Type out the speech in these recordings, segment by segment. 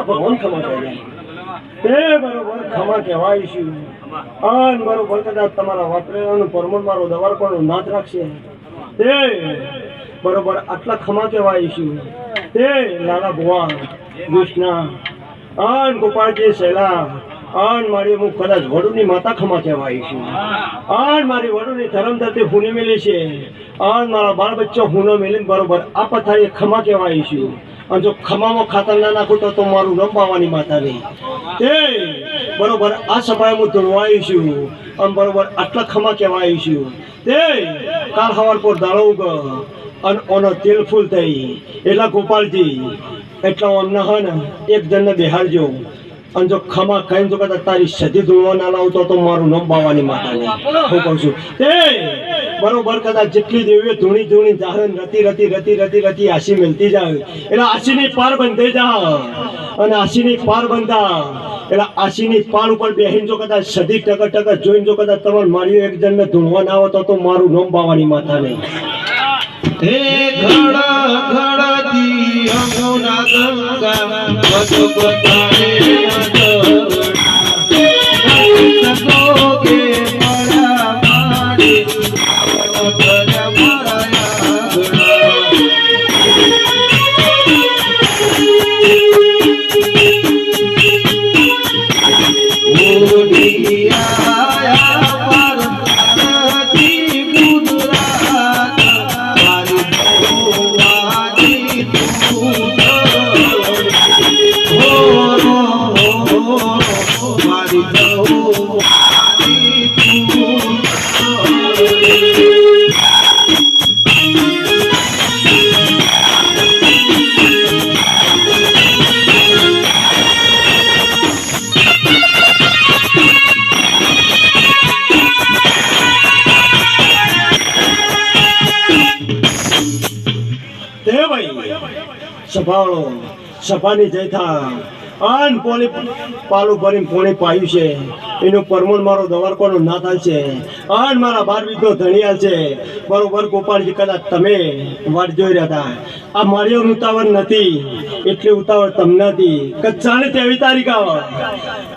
ભગવાન ખમા તે બરોબર ખમા કહેવાય છે અન બરોબર કદાચ તમારા વાપરેલાનું પરમણ મારો દવારકોનો નાથ રાખશે તે બરોબર આટલા ખમા કહેવાય છે તે લાલા ભગવાન કૃષ્ણ અન ગોપાળજી શૈલા અન મારી હું કદાચ વડુની માતા ખમા કહેવાય છે અન મારી વડુની ધરમધરતી હુની મેલી છે અન મારા બાળ બચ્ચો હુનો મેલીને બરોબર આ પથારી ખમા કહેવાય છે અને જો ખમામાં ખાતર ના નાખું તો મારું નામ પાવાની માતા નહીં તે બરોબર આ સભાએ હું ધૂણવાયું છું અને બરોબર આટલા ખમા કહેવાય છું તે કાલ સવાર પર દાળો ઉગ અને ઓનો તેલ ફૂલ થઈ એટલા ગોપાલજી એટલા અમને હે ને એક જણને બેહાડજો અને જો ખમા ખાઈને જો કદાચ તારી સધી ધૂણવા ના લાવતો તો મારું નામ પાવાની માતા નહીં હું કહું છું તે બરોબર કદાચ જેટલી દેવીઓ ધૂણી ધૂણી જાહન રતી રતી રતી રતી રતી આશી મિલતી જાય એટલે આશીની પાર બંધાઈ જા અને આશીની પાર બંધા એટલે આશીની પાર ઉપર બેહીને જો કદાચ સધી ટકા ટકા જોઈને જો કદાચ તમારે મારી એક જણને ધૂણવા ના આવતો તો મારું નામ પાવાની માતા નહીં હે ઘડા ઘડાતી અંગોના ગંગા બધો બતારે સભાળો સભાની જયથા અન પોલી પાલું ભરીને પોણી પાયું છે એનું પરમણ મારો દવારકોનો ના થાય છે અન મારા 12 વીઘો ધણિયાલ છે બરોબર ગોપાલજી કદાચ તમે વાટ જોઈ રહ્યા હતા આ મારી ઉતાવળ નથી એટલી ઉતાવળ તમને હતી કે ચાલે તેવી તારીખ આવે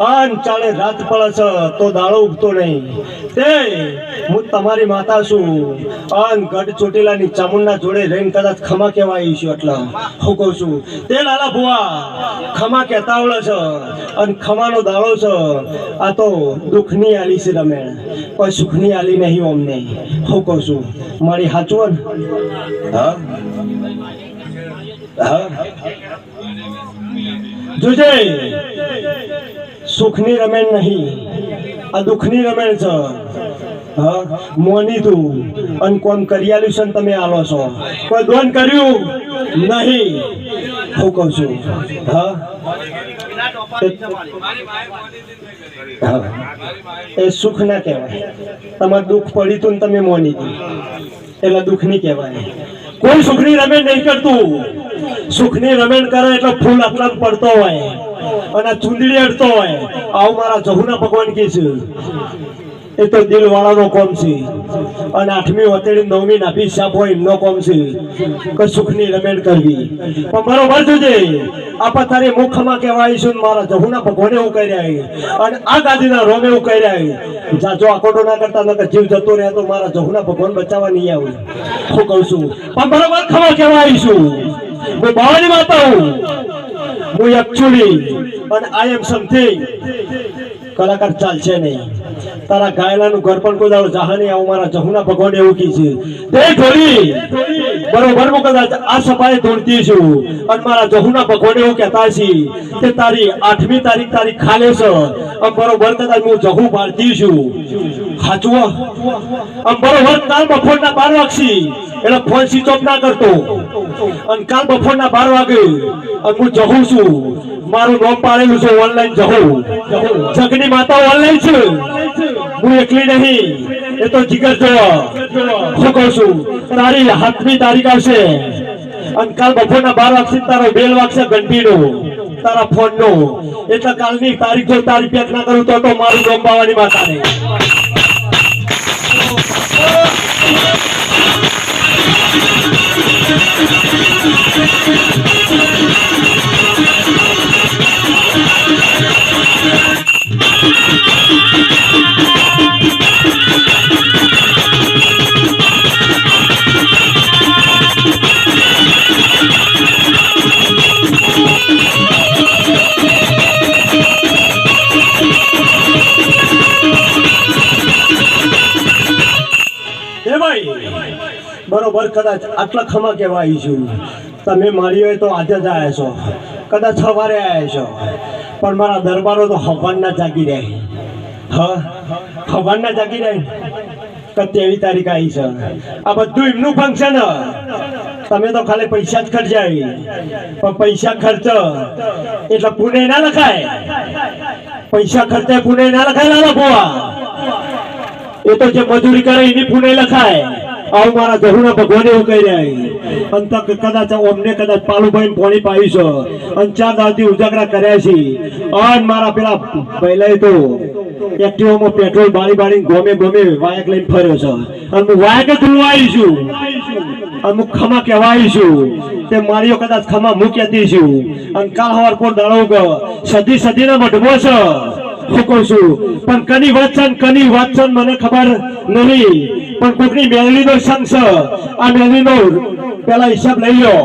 અન ચાલે રાત પડે છે તો દાડો ઉગતો નહીં તે હું તમારી માતા છું અન ગઢ ચોટીલાની ચામુંડા જોડે રહીને કદાચ ખમા કહેવાય છું એટલે હું કહું છું તે લાલા ભુવા ખમા કહેતા આવડે છે અને ખમાનો દાડો છે આ તો દુઃખની આલી છે રમેણ કોઈ સુખની આલી નહીં અમને હું કહું છું મારી સાચું હા હા જોજે સુખની રમેણ નહીં આ દુઃખની રમેણ છે હા મોની તું અને કોમ કરી આલ્યું છે તમે આલો છો કોઈ દોન કર્યું નહીં હું કહું છું હા હા. એ સુખ ના કહેવાય. તમારે દુઃખ પડ્યું તું ને તમે મોની હતી એટલે દુઃખ નહીં કહેવાય. કોઈ સુખની રમેણ નહીં કરતું. સુખની રમેણ કરે એટલે ફૂલ આટલા પડતો હોય અને ચૂંદડી અડતો હોય. આવું મારા જહુના ભગવાન કે છે. એ તો દિલ વાળાનો કોમ છે અને 8મી વતેડી 9મી નાભી સાપ હોય એમનો કોમ છે કે સુખની રમેણ કરવી. પણ બરોબર જોજે આ પથારી મુખમાં કહેવાય મારા જહુના ભગવાને એવું કહી રહ્યા અને આ ગાદીના રોમે એવું કહી રહ્યા જાજો આકોટો ના કરતા નકર જીવ જતો રહે તો મારા જહુના ભગવાન બચાવવા નહીં આવું. હું કહું છું પણ બરોબર ખબર કહેવાય છું. હું બાવાની માતા હું. હું એકચ્યુઅલી અને આઈ એમ સમથિંગ કલાકાર ચાલશે નહીં. તારા ગાયલાનું ઘર પણ કોઈ દાડો જહાની આવું મારા જહુના ભગવાન એવું કી છે. તે ઢોલી બરોબર હું કદાચ આ સભાએ દોડતી છું અને મારા જહુના ભગવાન એવું કહેતા છે કે તારી 8મી તારીખ તારી ખાલે છે આમ બરોબર કદાચ હું જહુ ભારતી છું. સાચું આમ બરોબર કાલ બપોરના 12 વાગશી એટલે ફોન સ્વિચ ઓફ ના કરતો અને કાલ બપોરના 12 વાગે અને હું જહુ છું. મારું નામ પાડેલું છે ઓનલાઈન જહુ. જગની માતા ઓનલાઈન છે. હું એકલી નહીં. એ તો જીગર જો હું કહું છું તારી 7મી તારીખ આવશે અને કાલ બપોરના 12 વાગશે તારો બેલ વાગશે ઘંટીનો તારા ફોનનો. એટલે કાલની તારીખ જો તારી પેક ના કરું તો મારું નામ પાવાની માતા નહીં. બરોબર કદાચ આટલા ખમા કહેવા આવી છું. તમે મારી હોય તો આજે જ આવ્યા છો, કદાચ સવારે આવ્યા છો, પણ મારા દરબારો તો હવાના જાગી રહે. હા હવાના જાગી રહે. 23 તારીખ આવી છે. આ બધું એમનું ફંક્શન. તમે તો ખાલી પૈસા જ ખર્ચાય પણ પૈસા ખર્ચ એટલે પુણે ના લખાય. પૈસા ખર્ચે પુણે ના લખાય. લાલા ભુવા એ તો જે મજૂરી કરે એની પુણે લખાય. આવું મારા જહુના ભગવાન એવું કહી રહ્યા અંત કદાચ અમને કદાચ પાલુભાઈ પોણી પાયું છે અને 4 દાવથી ઉજાગરા કર્યા છે. અને મારા પેલા પહેલા તો એક્ટિવામાં પેટ્રોલ બાળી ગોમે વાયક લઈને ફર્યો છે અને હું વાયક જ ધોવાઈ છું અને હું ખમા કહેવાય છું. તે મારીઓ કદાચ ખમા હું કહેતી છું અને કાલ સવાર પર દાડો સદીના મઢમો છે. હું કહું છું પણ કની વાંચન મને ખબર નહીં પણ કોકની મેલડીનો સંગ છે. આ મેલડીનો પેલા હિસાબ લઈ લો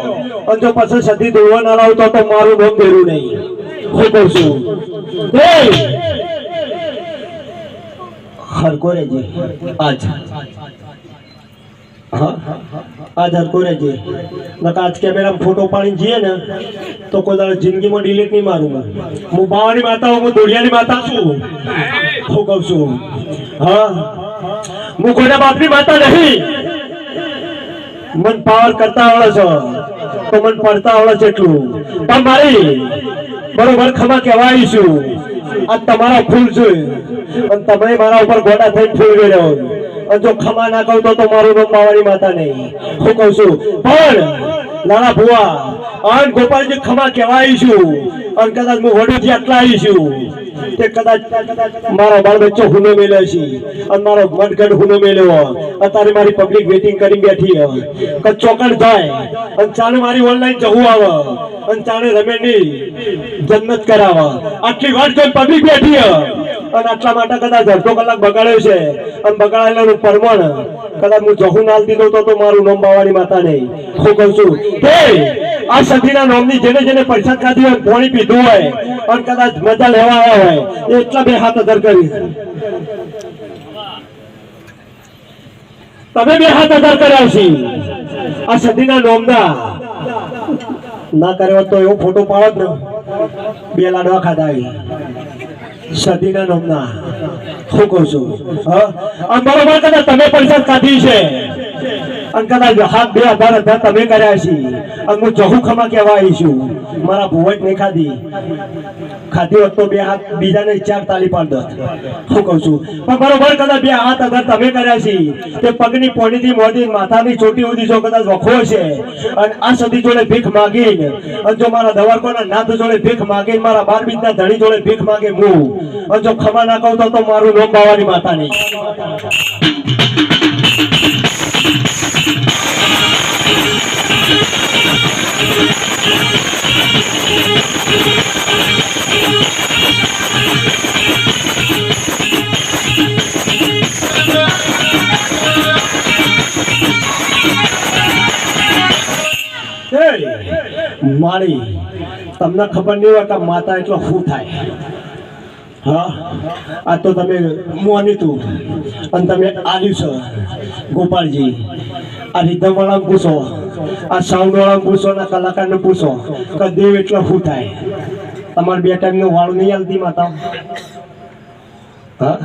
અને જો પછી સદી દોડવા ના લાવતો તો મારું નામ દેરું નહીં. હું કહું છું હરકો રેજી આજ આજ હરકો રેજી. નકા આજ કેમેરામાં ફોટો પાડીને જઈએ ને તો કોઈ દાડો જિંદગીમાં ડિલીટ નહીં મારું. હું બાવાની માતા હું દોડિયાની માતા છું. હું કહું છું હા હું કોઈના બાપની માતા નહીં. મન પાવર કરતા આવડે છે તો મન પડતા આવડે છે એટલું. પણ મારી બરોબર ખમા કહેવાય છું. આ તમારા ફૂલ છે અને તમે મારા ઉપર ગોડા થઈ ફૂલ રહ્યો અને જો ખમા ના કહું તો મારું નામ પાવાની માતા નહીં. હું કહું છું પણ લાલા ભુવા અને ગોપાલજી ખમા કહેવાય છું અને કદાચ હું વડુથી આટલા આવી છું. તે કદાચ મારો બાળ બચ્ચો હુનો મેલ્યો છે અને મારો મનગઢ હુનો મેલ્યો. અત્યારે મારી પબ્લિક વેટિંગ કરી બેઠી કે ચોકડ જાય અને ચાલે મારી ઓનલાઈન જવું આવે અને ચાલે રમેશની જન્નત કરાવે. આટલી વાર જોઈ પબ્લિક બેઠી અને આટલા માટે કદાચ અડધો કલાક બગાડ્યો છે અને બગાડેલાનું પરમાણ કદાચ હું જહુ નાલ દીધો તો મારું નામ બાવાની માતા નહીં. હું કહું છું કે આ સદીના નામની જેને પૈસા ખાધી હોય પાણી પીધું હોય અને કદાચ મજા લેવા આવ્યા હોય એટલા 2 હાથ અધર કરી. તમે 2 હાથ અધર કર્યા છે આ સદીના નામના. ના કર્યો તો એવો ફોટો પાડો ને 2 લાડવા ખાધા સદીના નામના. હું કહું છું હા બરોબર કદાચ તમે પૈસા ખાધી છે અને કદાચ હાથ 2 અધર તમે કર્યા છે અને હું જહુ ખમા કહેવાય છું. મારા ભુવટ નહીં ખાધી હોત તો બે હાથ બીજાને 4 તાલી પાડ દો હું કહું છું પણ બરોબર કદાચ બે હાથ અગર તમે કર્યા છે તે પગની પોણીથી મોઢી માથાની ચોટી સુધી જો કદાચ વખો છે અને આ સદી જોડે ભીખ માગીને અને જો મારા દવારકોના નાથ જોડે ભીખ માગીને મારા 12 બીજના ધણી જોડે ભીખ માગે હું અને જો ખમા ના કહું તો મારું નામ બાવાની માતા નહીં મારી તમને ખબર નહીં હોય કે માતા એટલો શું થાય હા આ તો તમે મોનીતું અને તમે આલ્યું છો ગોપાલજી આ રીધમ વાળા પૂછો આ સાઉન્ડ વાળા પૂછો ને કલાકારને પૂછો કે દેવ એટલો શું થાય તમારે 2 ટાઈમનું વાળું નહીં આવતી માતા હા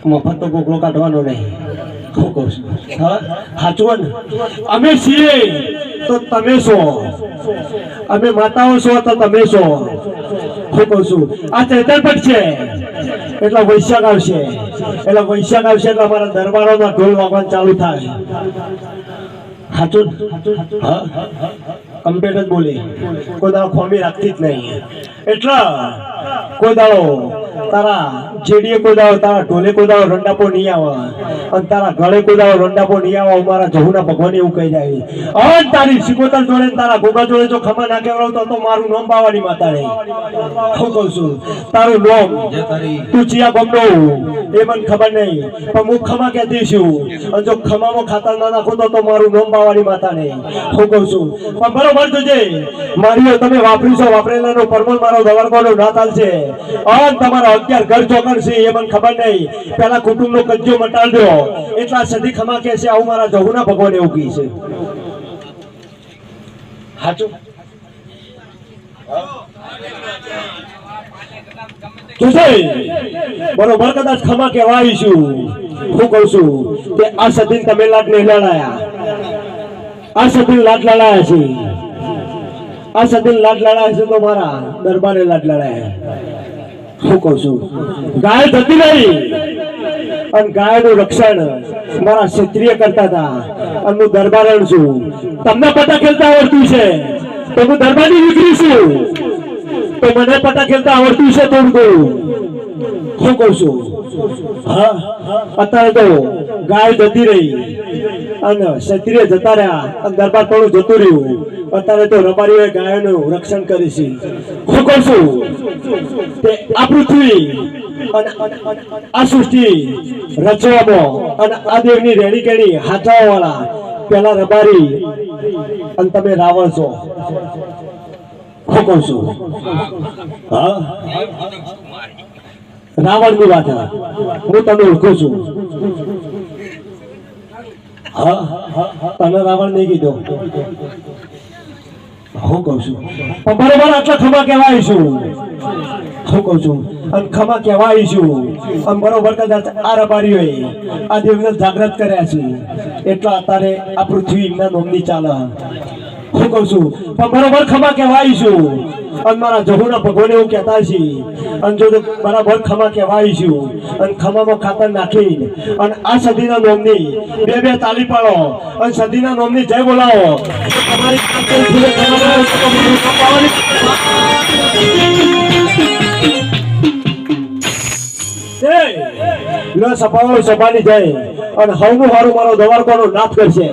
મફત તો ગોગળો કાઢવાનો નહીં હું કહું છું હા સાચું ને અમે છીએ તો તમે છો અમે માતાઓ છો તો તમે છો હું કહું છું આ ચૈતરપટ છે એટલે વૈશાખ આવશે એટલે અમારા દરબારોના ઢોલ વાગવાનું ચાલુ થાય સાચું હા કમ્પ્લેટ જ બોલી કોઈ દાડો ખોમી રાખતી જ નહીં એટલે કોઈ દાડો તારા જેડીએ કોઈ દાડો તારા ઢોલે કોઈ દાડો રંડાપો નહીં આવે અને તારા ગળે કોઈ દાડો રંડાપો નહીં આવે મારા જહુના ભગવાન એવું કહી જાય અને તારી સિકોતર જોડે તારા ગોગા જોડે જો ખમા ના કેવડાવ તો મારું નામ બાવાની માતા નહીં હું કહું છું તારું નામ તું ચિયા ગમનો એ મને ખબર નહીં પણ હું ખમા કહેતી છું અને જો ખમામાં ખાતર ના નાખું તો મારું નામ બાવાની માતા નહીં હું કહું છું પણ બરોબર જોજે મારી તમે વાપરી છો વાપરેલાનો પરમલ મારો દવારકોનો ના ચાલશે અને તમારા 11 ઘર ચોકડ છે એ મને ખબર નહીં પેલા કુટુંબનો કજ્જો મટાડજો એટલા સદી ખમા કે છે આવું મારા જહુના ભગવાન એવું કહી છે સાચું જોશે બરોબર કદાચ ખમા કહેવા આવીશું હું કહું છું કે આ સદી તમે લાડ નહીં લડાયા આ સદી લાડ લડાયા છે આ સદી લાડ લડાયા છે તો મારા દરબારે લાડ લડાયા હું કહું છું ગાય જતી નહીં અને ગાયનું રક્ષણ મારા ક્ષત્રિય કરતા હતા અને હું દરબારણ છું તમને પટા ખેલતા આવડતું છે તો હું દરબારની દીકરી છું તો મને પટા ખેલતા આવડતું છે તો હું કહું છું હા અત્યારે તો ગાય જતી રહી અને ક્ષત્રિય જતા રહ્યા અને દરબાર થોડું જતું રહ્યું અત્યારે તો રબારીઓએ ગાયોનું રક્ષણ કરે છે હું કહું છું તે આ પૃથ્વી અને આ સૃષ્ટિ રચવામાં અને આ દેવની રેડી કેડી હાથવા વાળા પેલા રબારી અને તમે રાવણ છો હું કહું છું હા રાવણ ની વાત હું તમને ઓળખું છું હા તને રાવણ નહીં કીધો હું કહું છું પણ બરોબર આટલા ખમા કહેવા આવીશું હું કહું છું અને ખમા કહેવા આવીશું અને બરોબર કદાચ આ રબારીઓએ આ દેવને જાગૃત કર્યા છે એટલા અત્યારે આ પૃથ્વી એમના નોમની ચાલે હું કહું છું પણ બરોબર ખમા કહેવા આવીશું અને મારા જહુના ભગવાન એવું કહેતા છે અને જો બરાબર ખમા કહેવા આવીશું અને ખમામાં ખાતર નાખી અને આ સદીના નોમની 2 તાલી પાડો અને સદીના નોમની જય બોલાવો તમારી સભાની જાય અને હવનું હારું મારો દવારકોનો નાથ કરશે